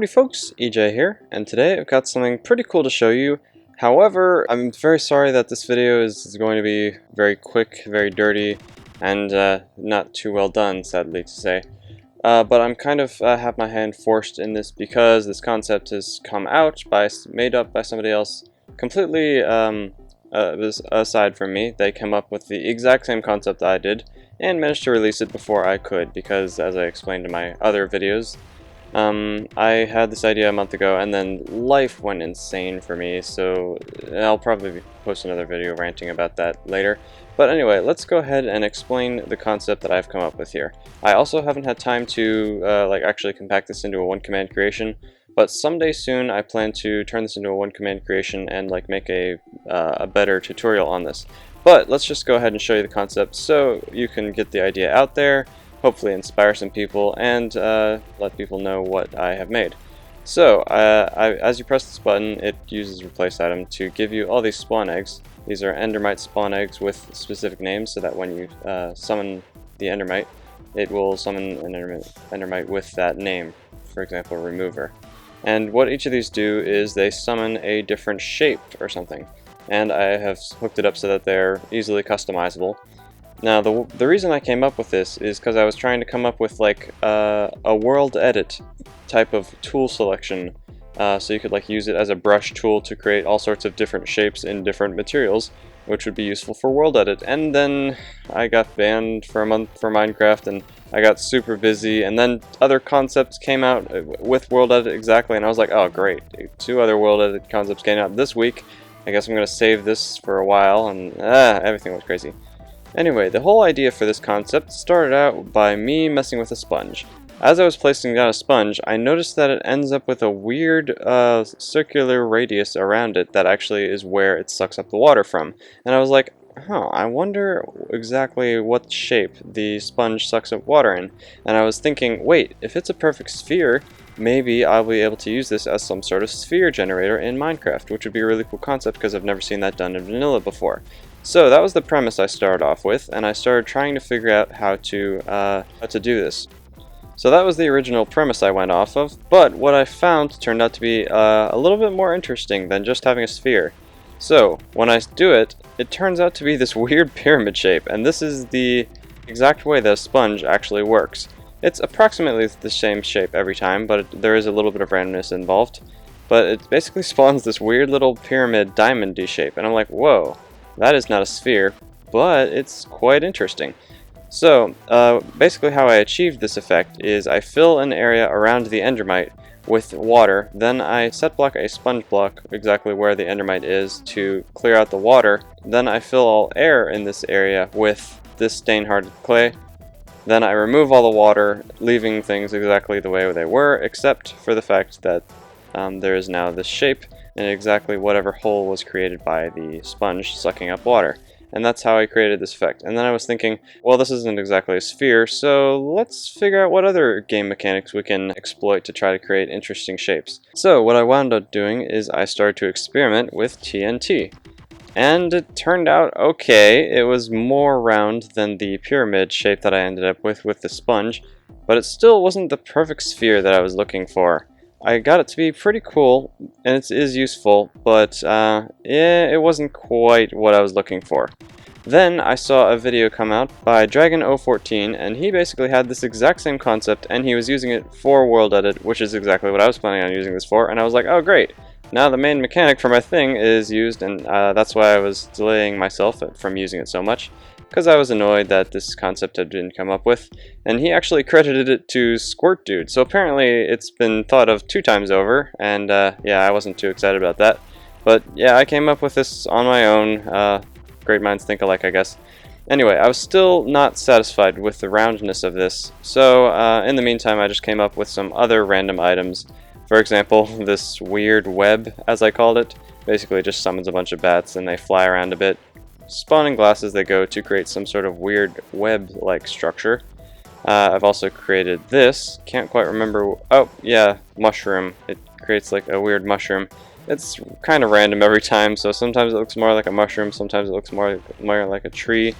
Howdy folks, EJ here, and today I've got something pretty cool to show you. However, I'm very sorry that this video is going to be very quick, very dirty, and not too well done, sadly to say. But I'm kind of have my hand forced in this because this concept has come out, made up by somebody else, completely aside from me. They came up with the exact same concept I did, and managed to release it before I could, because as I explained in my other videos, I had this idea a month ago, and then life went insane for me, so I'll probably post another video ranting about that later. But anyway, let's go ahead and explain the concept that I've come up with here. I also haven't had time to actually compact this into a one-command creation, but someday soon I plan to turn this into a one-command creation and make a better tutorial on this. But let's just go ahead and show you the concept so you can get the idea out there, hopefully inspire some people, and let people know what I have made. So, as you press this button, it uses replace item to give you all these spawn eggs. These are endermite spawn eggs with specific names, so that when you summon the endermite, it will summon an endermite with that name, for example, remover. And what each of these do is they summon a different shape or something. And I have hooked it up so that they're easily customizable. Now, the reason I came up with this is because I was trying to come up with a world edit type of tool selection, so you could use it as a brush tool to create all sorts of different shapes in different materials, which would be useful for world edit. And then I got banned for a month for Minecraft, and I got super busy, and then other concepts came out with world edit exactly, and I was like, oh great, 2 other world edit concepts came out this week. I guess I'm going to save this for a while, and everything was crazy. Anyway, the whole idea for this concept started out by me messing with a sponge. As I was placing down a sponge, I noticed that it ends up with a weird circular radius around it that actually is where it sucks up the water from. And I was like, I wonder exactly what shape the sponge sucks up water in. And I was thinking, wait, if it's a perfect sphere, maybe I'll be able to use this as some sort of sphere generator in Minecraft, which would be a really cool concept because I've never seen that done in vanilla before. So that was the premise I started off with, and I started trying to figure out how to do this. So that was the original premise I went off of, but what I found turned out to be a little bit more interesting than just having a sphere. So when I do it, it turns out to be this weird pyramid shape, and this is the exact way that a sponge actually works. It's approximately the same shape every time, but there is a little bit of randomness involved. But it basically spawns this weird little pyramid diamond-y shape, and I'm like, whoa, that is not a sphere, but it's quite interesting. So, basically how I achieved this effect is I fill an area around the endermite with water, then I set block a sponge block exactly where the endermite is to clear out the water, then I fill all air in this area with this stain-hardened clay. Then I remove all the water, leaving things exactly the way they were, except for the fact that there is now this shape in exactly whatever hole was created by the sponge sucking up water. And that's how I created this effect. And then I was thinking, well, this isn't exactly a sphere, so let's figure out what other game mechanics we can exploit to try to create interesting shapes. So what I wound up doing is I started to experiment with TNT. And it turned out okay. It was more round than the pyramid shape that I ended up with the sponge, but it still wasn't the perfect sphere that I was looking for. I got it to be pretty cool, and it is useful, but it wasn't quite what I was looking for. Then I saw a video come out by Jragon 014, and he basically had this exact same concept, and he was using it for world edit, which is exactly what I was planning on using this for, and I was like, oh great. Now the main mechanic for my thing is used, and that's why I was delaying myself from using it so much, because I was annoyed that this concept had been come up with, and he actually credited it to Squirt Dude, so apparently it's been thought of 2 times over, and yeah, I wasn't too excited about that. But yeah, I came up with this on my own, great minds think alike, I guess. Anyway, I was still not satisfied with the roundness of this, so in the meantime I just came up with some other random items. For example, this weird web, as I called it, basically just summons a bunch of bats and they fly around a bit, spawning glasses they go to create some sort of weird web-like structure. I've also created this, can't quite remember, oh yeah, mushroom. It creates a weird mushroom. it's kind of random every time, so sometimes it looks more like a mushroom, sometimes it looks more like a tree.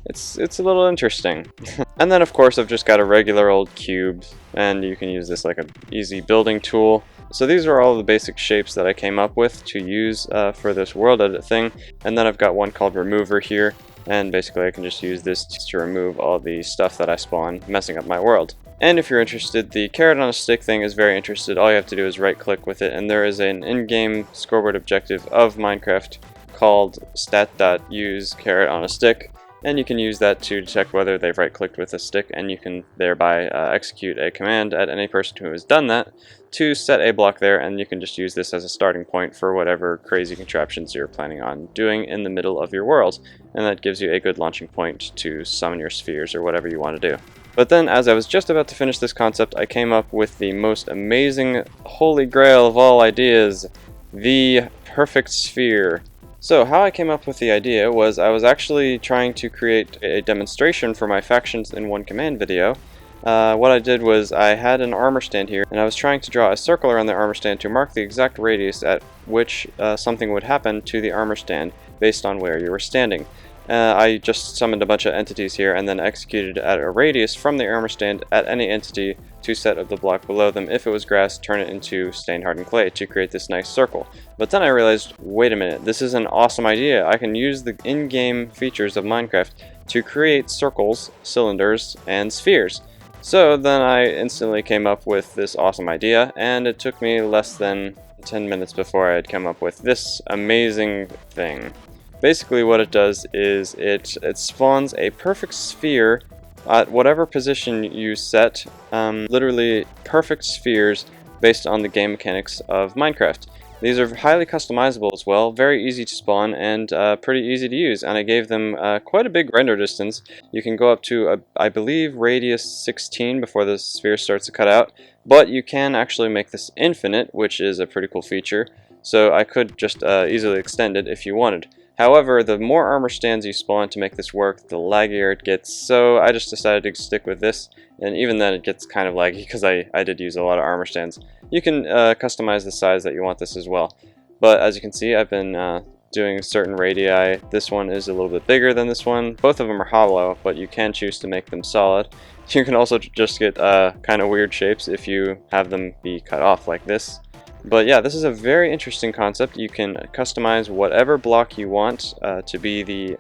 It's a little interesting. And then of course I've just got a regular old cube, and you can use this like an easy building tool. So these are all the basic shapes that I came up with to use for this world edit thing. And then I've got one called remover here, and basically I can just use this to remove all the stuff that I spawn messing up my world. And if you're interested, the carrot on a stick thing is very interesting. All you have to do is right click with it, and there is an in-game scoreboard objective of Minecraft called stat.use carrot on a stick. And you can use that to detect whether they've right-clicked with a stick, and you can thereby execute a command at any person who has done that to set a block there, and you can just use this as a starting point for whatever crazy contraptions you're planning on doing in the middle of your world. And that gives you a good launching point to summon your spheres or whatever you want to do. But then, as I was just about to finish this concept, I came up with the most amazing holy grail of all ideas, the perfect sphere. So how I came up with the idea was I was actually trying to create a demonstration for my factions in one command video. What I did was I had an armor stand here, and I was trying to draw a circle around the armor stand to mark the exact radius at which something would happen to the armor stand based on where you were standing. I just summoned a bunch of entities here and then executed at a radius from the armor stand at any entity to set of the block below them. If it was grass, turn it into stained hardened clay to create this nice circle. But then I realized, wait a minute, this is an awesome idea. I can use the in-game features of Minecraft to create circles, cylinders, and spheres. So then I instantly came up with this awesome idea, and it took me less than 10 minutes before I had come up with this amazing thing. Basically what it does is it spawns a perfect sphere at whatever position you set, literally perfect spheres based on the game mechanics of Minecraft. These are highly customizable as well, very easy to spawn, and pretty easy to use, and I gave them quite a big render distance. You can go up to, I believe, radius 16 before the sphere starts to cut out, but you can actually make this infinite, which is a pretty cool feature, so I could just easily extend it if you wanted. However, the more armor stands you spawn to make this work, the laggier it gets, so I just decided to stick with this, and even then it gets kind of laggy because I did use a lot of armor stands. You can customize the size that you want this as well, but as you can see I've been doing certain radii. This one is a little bit bigger than this one. Both of them are hollow, but you can choose to make them solid. You can also just get kind of weird shapes if you have them be cut off like this. But yeah, this is a very interesting concept. You can customize whatever block you want to be the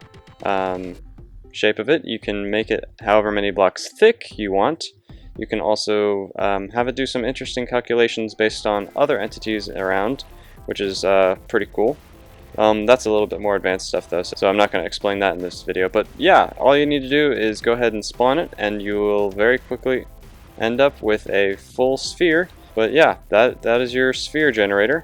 shape of it. You can make it however many blocks thick you want. You can also have it do some interesting calculations based on other entities around, which is pretty cool. That's a little bit more advanced stuff though, so I'm not going to explain that in this video. But yeah, all you need to do is go ahead and spawn it, and you will very quickly end up with a full sphere. But yeah, that is your sphere generator.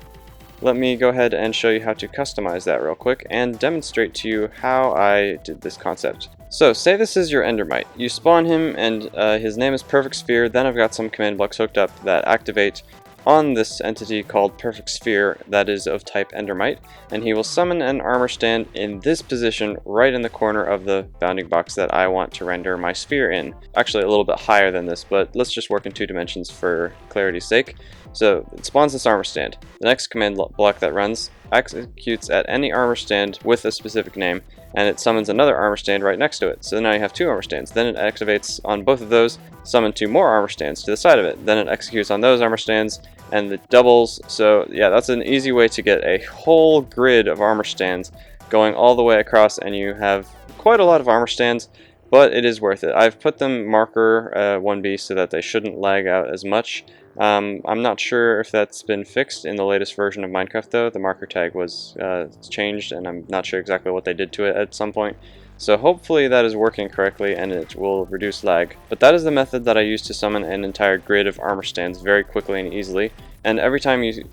Let me go ahead and show you how to customize that real quick and demonstrate to you how I did this concept. So say this is your Endermite. You spawn him and his name is Perfect Sphere. Then I've got some command blocks hooked up that activate on this entity called Perfect Sphere that is of type Endermite, and he will summon an armor stand in this position right in the corner of the bounding box that I want to render my sphere in. Actually a little bit higher than this, but let's just work in 2 dimensions for clarity's sake. So it spawns this armor stand. The next command block that runs executes at any armor stand with a specific name, and it summons another armor stand right next to it. So now you have 2 armor stands. Then it activates on both of those, summon 2 more armor stands to the side of it. Then it executes on those armor stands, and it doubles. So yeah, that's an easy way to get a whole grid of armor stands going all the way across, and you have quite a lot of armor stands, but it is worth it. I've put them marker 1B so that they shouldn't lag out as much. I'm not sure if that's been fixed in the latest version of Minecraft though. The marker tag was changed, and I'm not sure exactly what they did to it at some point. So hopefully that is working correctly and it will reduce lag. But that is the method that I use to summon an entire grid of armor stands very quickly and easily. And every time you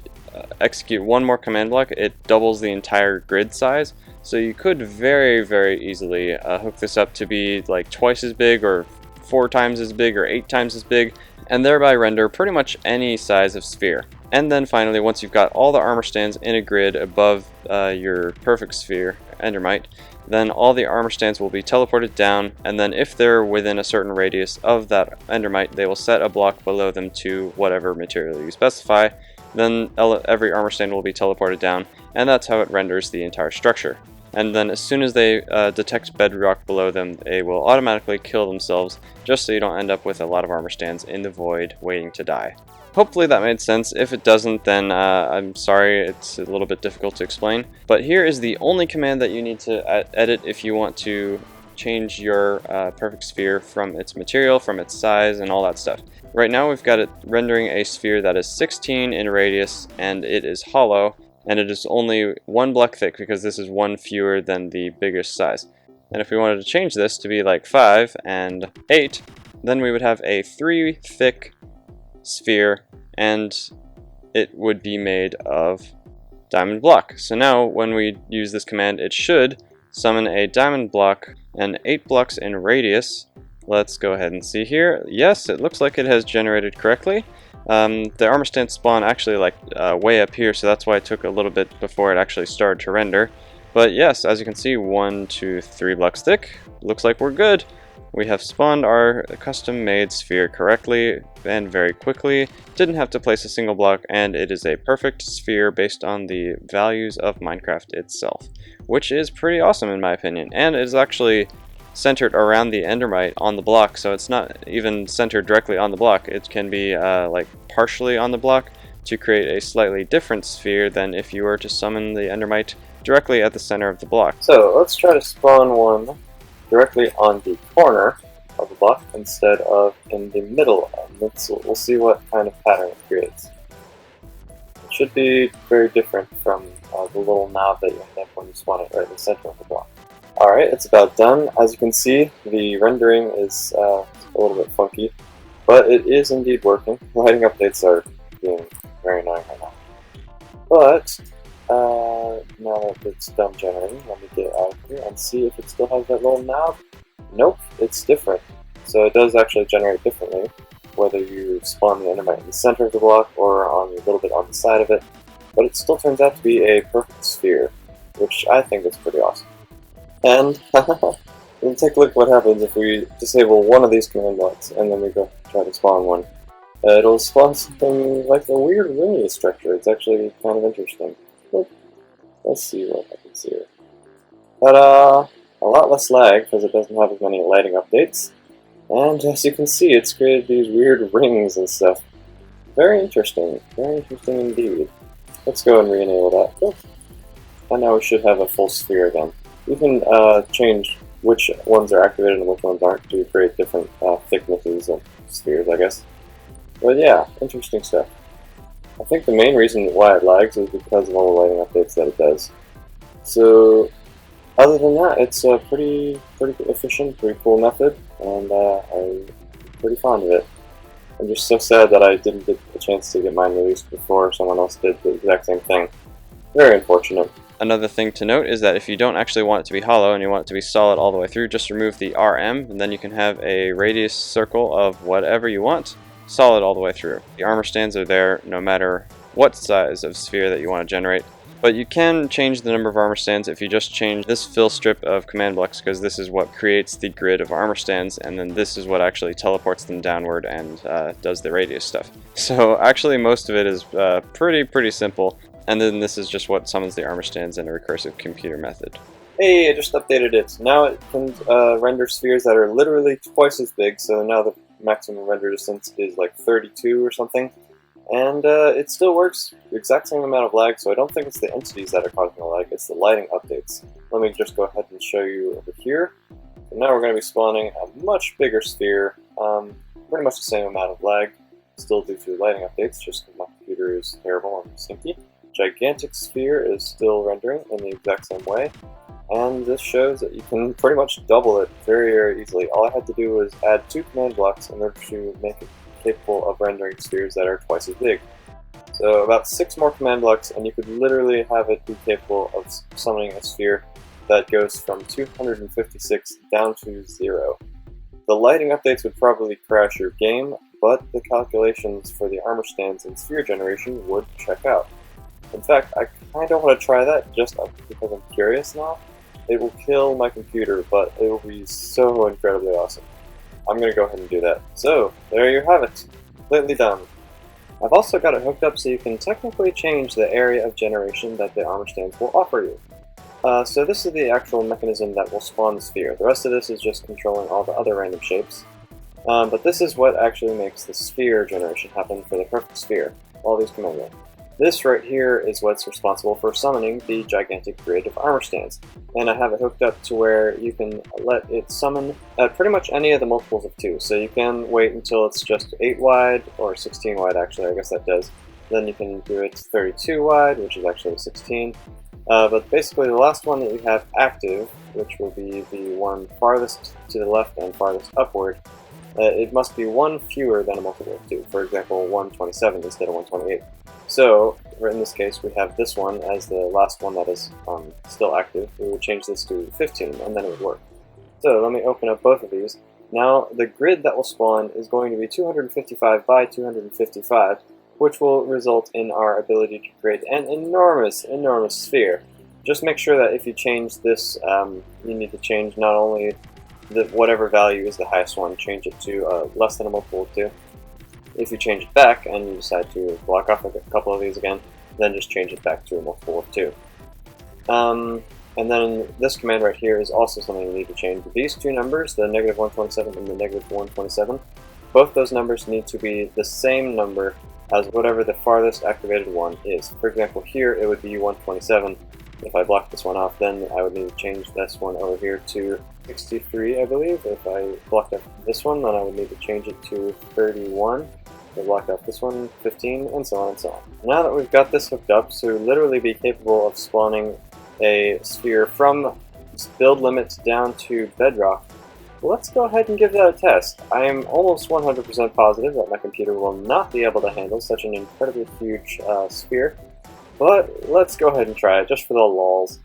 execute one more command block, it doubles the entire grid size. So you could very, very easily hook this up to be like twice as big, or 4 times as big, or 8 times as big, and thereby render pretty much any size of sphere. And then finally, once you've got all the armor stands in a grid above your perfect sphere, Endermite, then all the armor stands will be teleported down, and then if they're within a certain radius of that Endermite, they will set a block below them to whatever material you specify, then every armor stand will be teleported down, and that's how it renders the entire structure. And then as soon as they detect bedrock below them, they will automatically kill themselves, just so you don't end up with a lot of armor stands in the void waiting to die. Hopefully that made sense. If it doesn't, then I'm sorry, it's a little bit difficult to explain. But here is the only command that you need to edit if you want to change your perfect sphere from its material, from its size, and all that stuff. Right now we've got it rendering a sphere that is 16 in radius, and it is hollow, and it is only 1 block thick because this is 1 fewer than the biggest size. And if we wanted to change this to be like 5 and 8, then we would have a 3 thick sphere, and it would be made of diamond block. So now when we use this command, it should summon a diamond block and 8 blocks in radius. Let's go ahead and see here. Yes, it looks like it has generated correctly. The armor stand spawn actually like way up here, so that's why it took a little bit before it actually started to render. But yes, as you can see, 1, 2, 3 blocks thick. Looks like we're good. We have spawned our custom-made sphere correctly and very quickly. Didn't have to place a single block, and it is a perfect sphere based on the values of Minecraft itself, which is pretty awesome in my opinion. And it is actually centered around the endermite on the block, so it's not even centered directly on the block. It can be like partially on the block to create a slightly different sphere than if you were to summon the endermite directly at the center of the block. So let's try to spawn one directly on the corner of the block instead of in the middle, and we'll see what kind of pattern it creates. It should be very different from the little knob that you have when you spawn it right in the center of the block. Alright, it's about done. As you can see, the rendering is a little bit funky, but it is indeed working. Lighting updates are being very annoying right now. But now that it's done generating, let me get it out of here and see if it still has that little knob. Nope, it's different. So it does actually generate differently, whether you spawn the endermite in the center of the block or on a little bit on the side of it. But it still turns out to be a perfect sphere, which I think is pretty awesome. And we'll take a look at what happens if we disable one of these command blocks and then we go try to spawn one. It'll spawn something like a weird ringy structure. It's actually kind of interesting. Let's see what happens here. Ta-da! A lot less lag because it doesn't have as many lighting updates. And as you can see, it's created these weird rings and stuff. Very interesting indeed. Let's go and re-enable that. Oh. And now we should have a full sphere again. You can change which ones are activated and which ones aren't to create different thicknesses of spheres, I guess. But yeah, interesting stuff. I think the main reason why it lags is because of all the lighting updates that it does. So, other than that, it's a pretty efficient, pretty cool method, and I'm pretty fond of it. I'm just so sad that I didn't get the chance to get mine released before someone else did the exact same thing. Very unfortunate. Another thing to note is that if you don't actually want it to be hollow and you want it to be solid all the way through, just remove the RM, and then you can have a radius circle of whatever you want, solid all the way through. The armor stands are there no matter what size of sphere that you want to generate, but you can change the number of armor stands if you just change this fill strip of command blocks, because this is what creates the grid of armor stands, and then this is what actually teleports them downward and does the radius stuff. So actually most of it is pretty simple. And then this is just what summons the armor stands in a recursive computer method. Hey, I just updated it. Now it can render spheres that are literally twice as big, so now the maximum render distance is like 32 or something. And it still works the exact same amount of lag, so I don't think it's the entities that are causing the lag, it's the lighting updates. Let me just go ahead and show you over here. So now we're going to be spawning a much bigger sphere, pretty much the same amount of lag, still due to lighting updates, just because my computer is terrible and stinky. Gigantic sphere is still rendering in the exact same way, and this shows that you can pretty much double it very easily. All I had to do was add 2 command blocks in order to make it capable of rendering spheres that are twice as big. So about 6 more command blocks and you could literally have it be capable of summoning a sphere that goes from 256 down to 0. The lighting updates would probably crash your game, but the calculations for the armor stands and sphere generation would check out. In fact, I kind of want to try that just because I'm curious now. It will kill my computer, but it will be so incredibly awesome. I'm going to go ahead and do that. So, there you have it. Completely done. I've also got it hooked up so you can technically change the area of generation that the armor stands will offer you. So this is the actual mechanism that will spawn the sphere. The rest of this is just controlling all the other random shapes. But this is what actually makes the sphere generation happen for the perfect sphere. All these command lines. This right here is what's responsible for summoning the gigantic grid of armor stands. And I have it hooked up to where you can let it summon at pretty much any of the multiples of 2. So you can wait until it's just 8 wide, or 16 wide actually, I guess that does. Then you can do it 32 wide, which is actually 16. But basically the last one that you have active, which will be the one farthest to the left and farthest upward, it must be one fewer than a multiple of 2. For example, 127 instead of 128. So, in this case, we have this one as the last one that is still active. We would change this to 15, and then it would work. So, let me open up both of these. Now, the grid that will spawn is going to be 255 by 255, which will result in our ability to create an enormous, enormous sphere. Just make sure that if you change this, you need to change not only whatever value is the highest one, change it to less than a multiple of 2. If you change it back and you decide to block off a couple of these again, then just change it back to a multiple of 2. And then this command right here is also something you need to change. These two numbers, the negative 127 and the negative 127, both those numbers need to be the same number as whatever the farthest activated one is. For example, here it would be 127. If I block this one off, then I would need to change this one over here to 63, I believe. If I blocked off this one, then I would need to change it to 31. If I blocked off this one, 15, and so on and so on. Now that we've got this hooked up to literally be capable of spawning a sphere from build limits down to bedrock, let's go ahead and give that a test. I am almost 100% positive that my computer will not be able to handle such an incredibly huge sphere. But let's go ahead and try it, just for the lulz.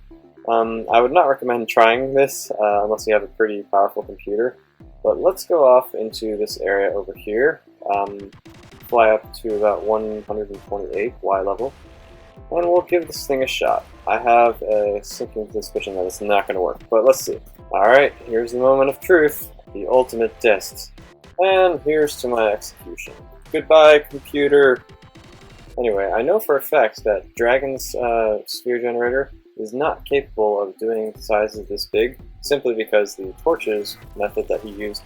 I would not recommend trying this unless you have a pretty powerful computer. But let's go off into this area over here, fly up to about 128 Y level, and we'll give this thing a shot. I have a sinking suspicion that it's not going to work, but let's see. Alright, here's the moment of truth, the ultimate test. And here's to my execution. Goodbye, computer! Anyway, I know for a fact that Jragon's sphere generator is not capable of doing sizes this big, simply because the torches method that he used,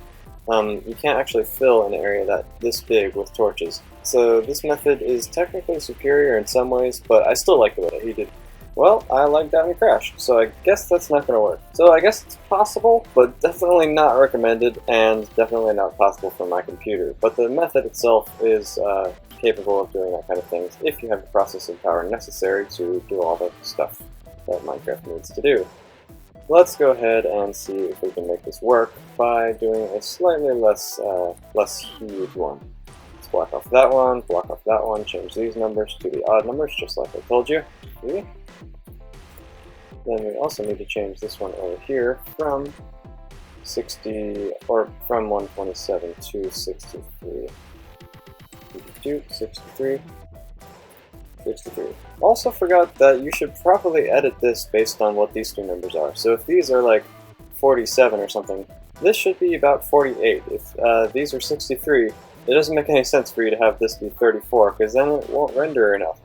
you can't actually fill an area this big with torches. So this method is technically superior in some ways, but I still like the way that he did. Well, I like that and crashed, so I guess that's not going to work. So I guess it's possible, but definitely not recommended, and definitely not possible for my computer. But the method itself is capable of doing that kind of things if you have the processing power necessary to do all the stuff that Minecraft needs to do. Let's go ahead and see if we can make this work by doing a slightly less huge one. Let's block off that one, change these numbers to the odd numbers, just like I told you. See? Then we also need to change this one over here from 60, or from 127 to 63. 62, 63, 63. Also forgot that you should properly edit this based on what these two numbers are. So if these are like 47 or something, this should be about 48. If these are 63, it doesn't make any sense for you to have this be 34, because then it won't render enough.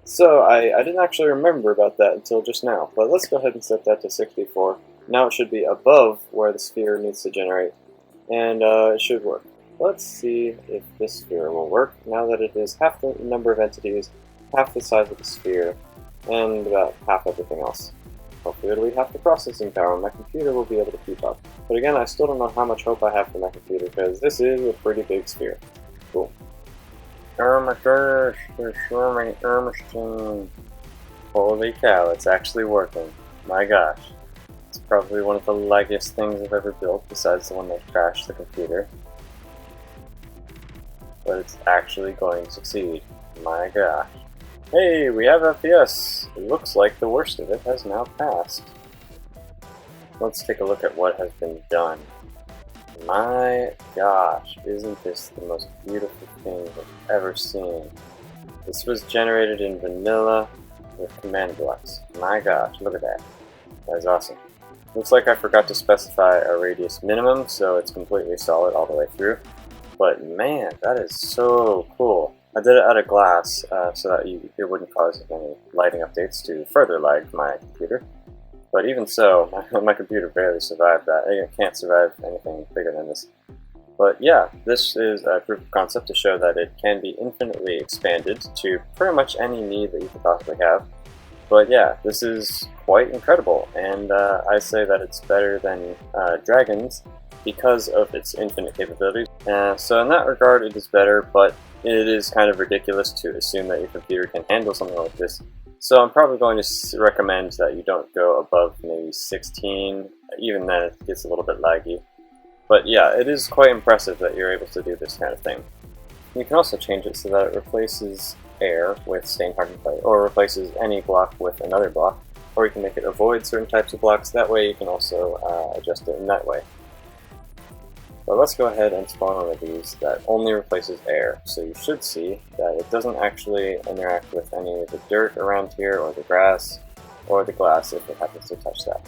So I didn't actually remember about that until just now, but let's go ahead and set that to 64. Now it should be above where the sphere needs to generate, and it should work. Let's see if this sphere will work, now that it is half the number of entities, half the size of the sphere, and about half everything else. Hopefully it'll be half the processing power, and my computer will be able to keep up. But again, I still don't know how much hope I have for my computer, because this is a pretty big sphere. Cool. Oh my gosh, there's so many Ermstone. Holy cow, it's actually working. My gosh. It's probably one of the laggiest things I've ever built, besides the one that crashed the computer. But it's actually going to succeed. My gosh. Hey, we have FPS! It looks like the worst of it has now passed. Let's take a look at what has been done. My gosh, isn't this the most beautiful thing I've ever seen? This was generated in vanilla with command blocks. My gosh, look at that. That is awesome. Looks like I forgot to specify a radius minimum, so it's completely solid all the way through. But man, that is so cool. I did it out of glass so that it wouldn't cause any lighting updates to further lag my computer. But even so, my computer barely survived that. It can't survive anything bigger than this. But yeah, this is a proof of concept to show that it can be infinitely expanded to pretty much any need that you could possibly have. But yeah, this is quite incredible, and I say that it's better than Jragon's because of its infinite capabilities. So in that regard, it is better, but it is kind of ridiculous to assume that your computer can handle something like this. So I'm probably going to recommend that you don't go above maybe 16, even then it gets a little bit laggy. But yeah, it is quite impressive that you're able to do this kind of thing. You can also change it so that it replaces air with stain hardened clay, or replaces any block with another block, or you can make it avoid certain types of blocks. That way you can also adjust it in that way. But let's go ahead and spawn one of these that only replaces air. So you should see that it doesn't actually interact with any of the dirt around here, or the grass, or the glass if it happens to touch that.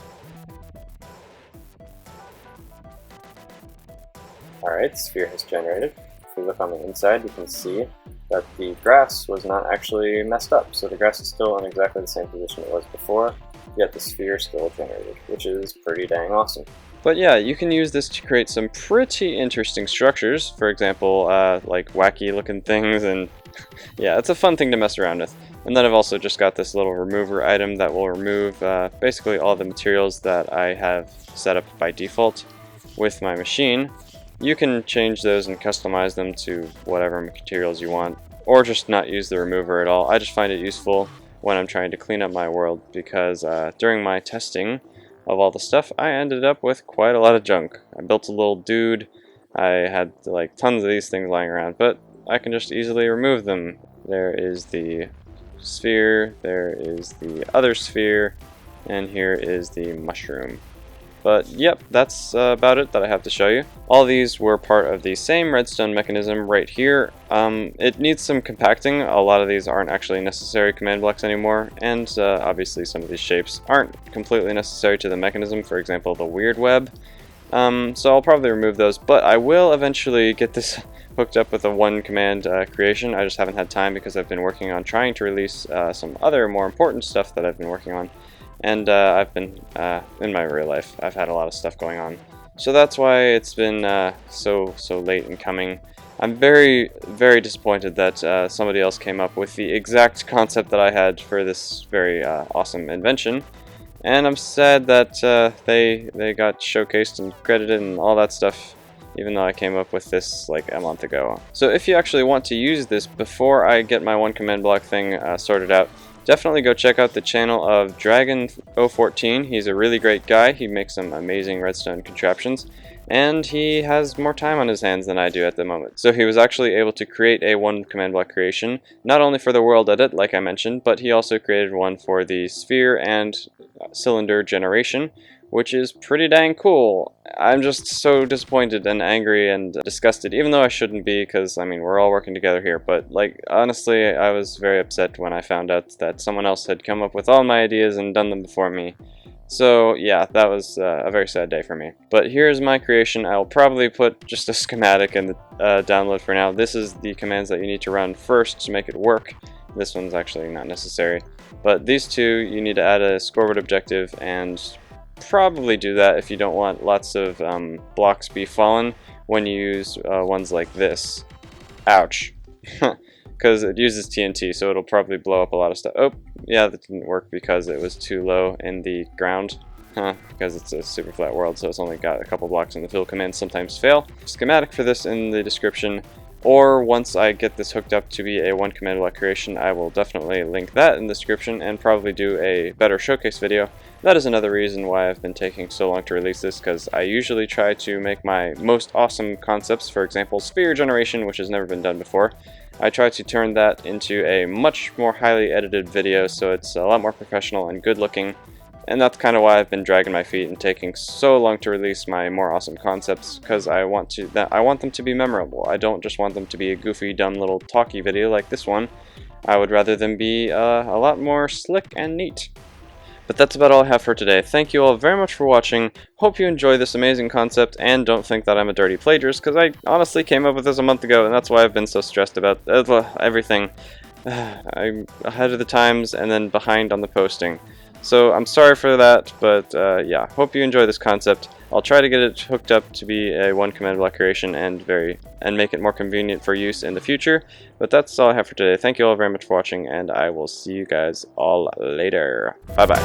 Alright, sphere has generated. If we look on the inside, you can see that the grass was not actually messed up. So the grass is still in exactly the same position it was before, yet the sphere still generated, which is pretty dang awesome. But yeah, you can use this to create some pretty interesting structures. For example, like wacky looking things, and yeah, it's a fun thing to mess around with. And then I've also just got this little remover item that will remove basically all the materials that I have set up by default with my machine. You can change those and customize them to whatever materials you want, or just not use the remover at all. I just find it useful when I'm trying to clean up my world, because during my testing of all the stuff, I ended up with quite a lot of junk. I built a little dude. I had like tons of these things lying around, but I can just easily remove them. There is the sphere, there is the other sphere, and here is the mushroom. But yep, that's about it that I have to show you. All these were part of the same redstone mechanism right here. It needs some compacting. A lot of these aren't actually necessary command blocks anymore, and obviously some of these shapes aren't completely necessary to the mechanism, for example the weird web. So I'll probably remove those, but I will eventually get this hooked up with a one command creation. I just haven't had time because I've been working on trying to release some other more important stuff that I've been working on. And I've been, in my real life, I've had a lot of stuff going on. So that's why it's been so late in coming. I'm very, very disappointed that somebody else came up with the exact concept that I had for this very awesome invention. And I'm sad that they got showcased and credited and all that stuff, even though I came up with this like a month ago. So if you actually want to use this before I get my one command block thing sorted out, definitely go check out the channel of Jragon014. He's a really great guy. He makes some amazing redstone contraptions, and he has more time on his hands than I do at the moment. So he was actually able to create a one command block creation, not only for the world edit, like I mentioned, but he also created one for the sphere and cylinder generation, which is pretty dang cool. I'm just so disappointed and angry and disgusted, even though I shouldn't be, because I mean we're all working together here, but like honestly I was very upset when I found out that someone else had come up with all my ideas and done them before me. So yeah, that was a very sad day for me. But here's my creation. I'll probably put just a schematic in the download for now. This is the commands that you need to run first to make it work. This one's actually not necessary, but these two you need to add a scoreboard objective, and probably do that if you don't want lots of blocks be fallen when you use ones like this. Ouch. Because it uses TNT, so it'll probably blow up a lot of stuff. Oh, yeah, that didn't work because it was too low in the ground. Because it's a super flat world, so it's only got a couple blocks, and the fill commands sometimes fail. Schematic for this in the description, or once I get this hooked up to be a one command block creation, I will definitely link that in the description and probably do a better showcase video. That is another reason why I've been taking so long to release this, because I usually try to make my most awesome concepts, for example sphere generation, which has never been done before. I try to turn that into a much more highly edited video, so it's a lot more professional and good looking. And that's kind of why I've been dragging my feet and taking so long to release my more awesome concepts, because I want them to be memorable. I don't just want them to be a goofy, dumb little talky video like this one. I would rather them be a lot more slick and neat. But that's about all I have for today. Thank you all very much for watching. Hope you enjoy this amazing concept and don't think that I'm a dirty plagiarist, because I honestly came up with this a month ago, and that's why I've been so stressed about everything. I'm ahead of the times and then behind on the posting. So I'm sorry for that, but yeah, hope you enjoy this concept. I'll try to get it hooked up to be a one command block creation and make it more convenient for use in the future. But that's all I have for today. Thank you all very much for watching, and I will see you guys all later. Bye bye.